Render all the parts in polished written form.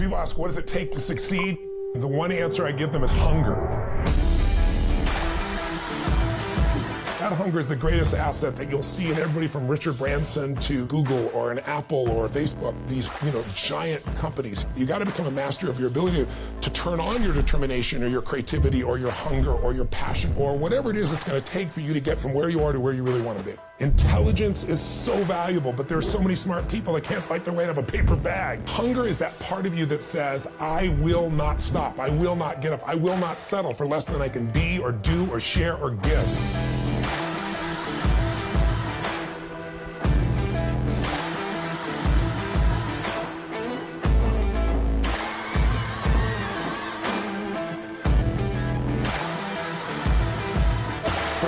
People ask, what does it take to succeed? The one answer I give them is hunger. That hunger is the greatest asset that you'll see in everybody from Richard Branson to Google or an Apple or Facebook, these giant companies. You got to become a master of your ability to turn on your determination or your creativity or your hunger or your passion or whatever it is it's going to take for you to get from where you are to where you really want to be. Intelligence is so valuable, but there are so many smart people that can't fight their way out of a paper bag. Hunger is that part of you that says, I will not stop, I will not get up, I will not settle for less than I can be or do or share or give.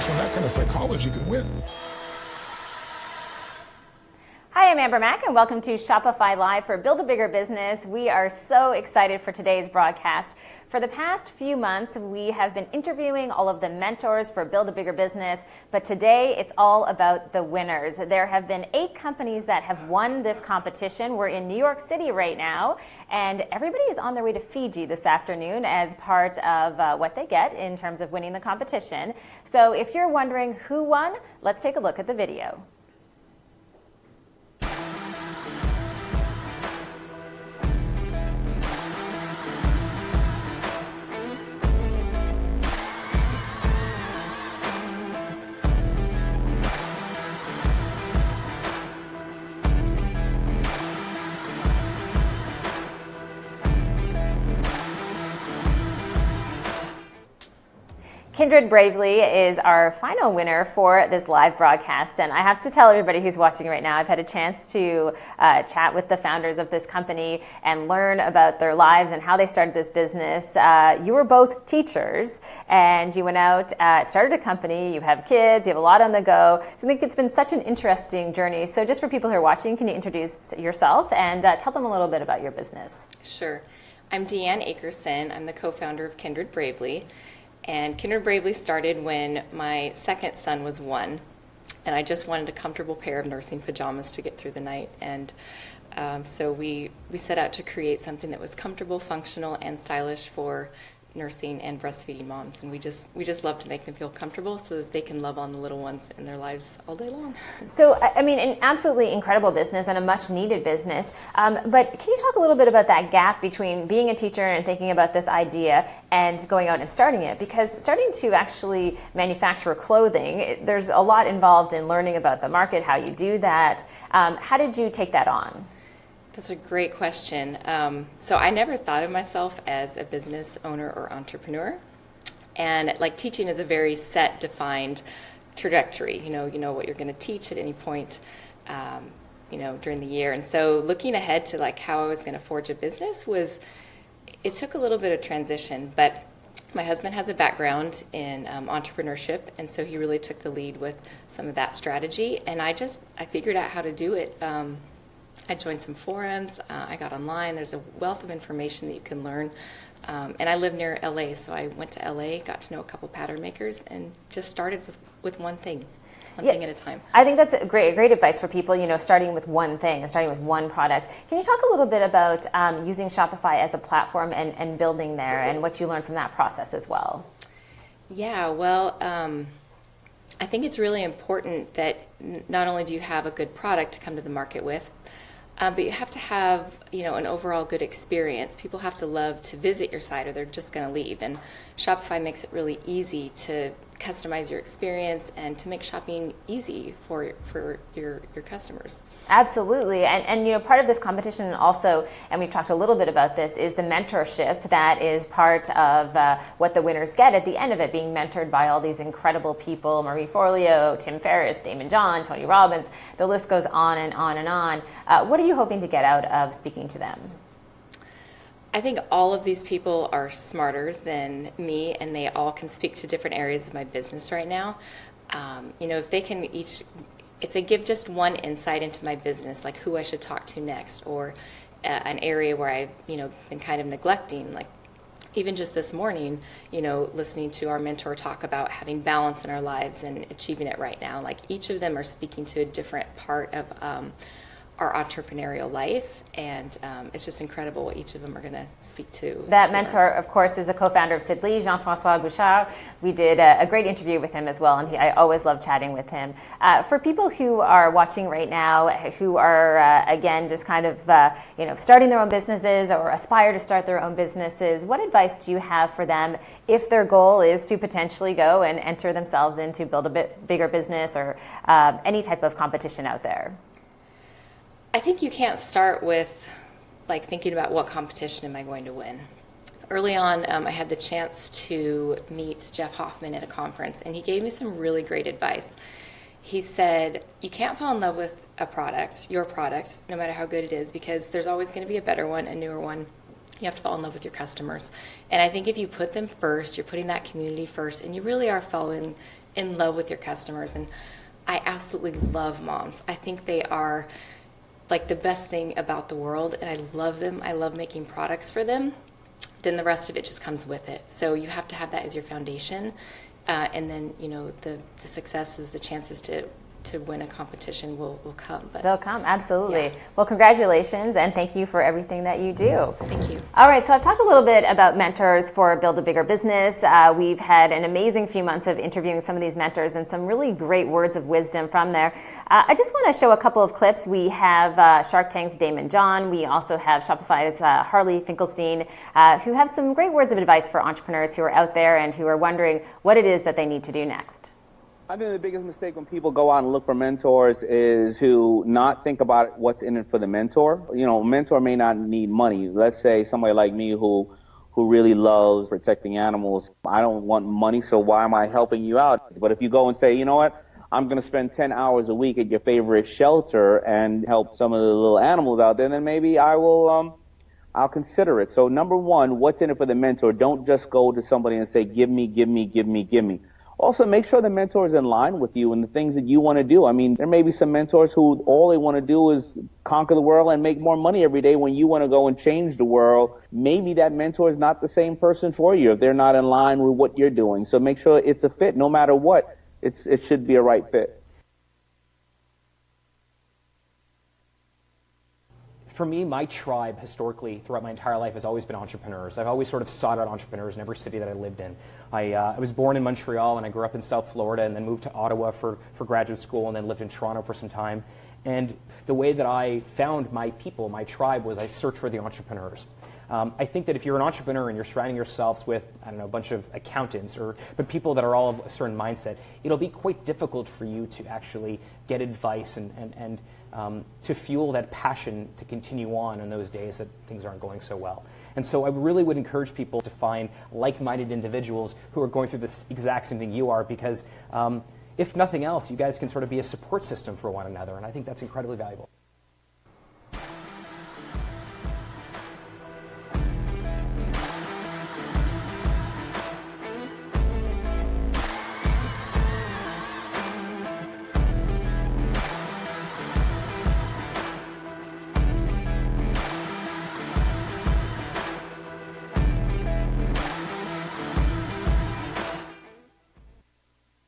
When that kind of psychology can win. Hi, I'm Amber Mack, and welcome to Shopify Live for Build a Bigger Business. We are so excited for today's broadcast. For the past few months, we have been interviewing all of the mentors for Build a Bigger Business, but today it's all about the winners. There have been 8 companies that have won this competition. We're in New York City right now, and everybody is on their way to Fiji this afternoon as part of what they get in terms of winning the competition. So if you're wondering who won, let's take a look at the video. Kindred Bravely is our final winner for this live broadcast, and I have to tell everybody who's watching right now, I've had a chance to chat with the founders of this company and learn about their lives and how they started this business. You were both teachers, and you went out, started a company, you have kids, you have a lot on the go, so I think it's been such an interesting journey. So just for people who are watching, can you introduce yourself and tell them a little bit about your business? Sure. I'm Deeanne Akerson. I'm the co-founder of Kindred Bravely. And Kindred Bravely started when my second son was 1, and I just wanted a comfortable pair of nursing pajamas to get through the night. And so we set out to create something that was comfortable, functional, and stylish for nursing and breastfeeding moms, and we just love to make them feel comfortable so that they can love on the little ones in their lives all day long. So, I mean, an absolutely incredible business and a much needed business, but can you talk a little bit about that gap between being a teacher and thinking about this idea and going out and starting it? Because starting to actually manufacture clothing, there's a lot involved in learning about the market, how you do that. How did you take that on? That's a great question. So I never thought of myself as a business owner or entrepreneur. And like teaching is a very set, defined trajectory. You know what you're going to teach at any point, during the year. And so looking ahead to like how I was going to forge a business it took a little bit of transition. But my husband has a background in entrepreneurship, and so he really took the lead with some of that strategy. And I figured out how to do it. I joined some forums, I got online, there's a wealth of information that you can learn, and I live near LA, so I went to LA, got to know a couple pattern makers, and just started with one thing at a time. I think that's great advice for people, starting with one thing, starting with one product. Can you talk a little bit about using Shopify as a platform and building there, and what you learned from that process as well? Yeah, well, I think it's really important that not only do you have a good product to come to the market with, but you have to have, an overall good experience. People have to love to visit your site or they're just going to leave. And Shopify makes it really easy to customize your experience and to make shopping easy for your customers. Absolutely. And part of this competition also, and we've talked a little bit about this, is the mentorship that is part of what the winners get at the end of it, being mentored by all these incredible people, Marie Forleo, Tim Ferriss, Damon John, Tony Robbins, the list goes on and on and on. What are you hoping to get out of speaking to them? I think all of these people are smarter than me, and they all can speak to different areas of my business right now. If they give just one insight into my business, like who I should talk to next, or an area where I've been kind of neglecting, like even just this morning, listening to our mentor talk about having balance in our lives and achieving it right now. Like each of them are speaking to a different part of our entrepreneurial life, and it's just incredible what each of them are going to speak to. That mentor, of course, is a co-founder of Sidley, Jean-François Bouchard. We did a great interview with him as well, and I always love chatting with him. For people who are watching right now, who are, again, just kind of starting their own businesses or aspire to start their own businesses, what advice do you have for them if their goal is to potentially go and enter themselves into build a bit bigger business or any type of competition out there? I think you can't start with like thinking about what competition am I going to win. Early on, I had the chance to meet Jeff Hoffman at a conference, and he gave me some really great advice. He said, you can't fall in love with a product, your product, no matter how good it is, because there's always going to be a better one, a newer one. You have to fall in love with your customers. And I think if you put them first, you're putting that community first, and you really are falling in love with your customers. And I absolutely love moms. I think they are like the best thing about the world, and I love them. I love making products for them. Then the rest of it just comes with it. So you have to have that as your foundation, and then the successes, the chances to win a competition will come. But they'll come, absolutely. Yeah. Well, congratulations, and thank you for everything that you do. Thank you. All right, so I've talked a little bit about mentors for Build a Bigger Business. We've had an amazing few months of interviewing some of these mentors and some really great words of wisdom from there. I just want to show a couple of clips. We have Shark Tank's Damon John. We also have Shopify's Harley Finkelstein, who have some great words of advice for entrepreneurs who are out there and who are wondering what it is that they need to do next. I think the biggest mistake when people go out and look for mentors is to not think about what's in it for the mentor. A mentor may not need money. Let's say somebody like me who really loves protecting animals. I don't want money, so why am I helping you out? But if you go and say, you know what, I'm going to spend 10 hours a week at your favorite shelter and help some of the little animals out there, then maybe I'll consider it. So number one, what's in it for the mentor? Don't just go to somebody and say, give me, give me, give me, give me. Also, make sure the mentor is in line with you and the things that you want to do. I mean, there may be some mentors who all they want to do is conquer the world and make more money every day when you want to go and change the world. Maybe that mentor is not the same person for you if they're not in line with what you're doing. So make sure it's a fit. No matter what, it should be a right fit. For me, my tribe historically throughout my entire life has always been entrepreneurs. I've always sort of sought out entrepreneurs in every city that I lived in. I was born in Montreal and I grew up in South Florida and then moved to Ottawa for graduate school and then lived in Toronto for some time. And the way that I found my people, my tribe, was I searched for the entrepreneurs. I think that if you're an entrepreneur and you're surrounding yourselves with, a bunch of accountants but people that are all of a certain mindset, it'll be quite difficult for you to actually get advice and to fuel that passion to continue on in those days that things aren't going so well. And so I really would encourage people to find like-minded individuals who are going through this exact same thing you are, because if nothing else, you guys can sort of be a support system for one another, and I think that's incredibly valuable.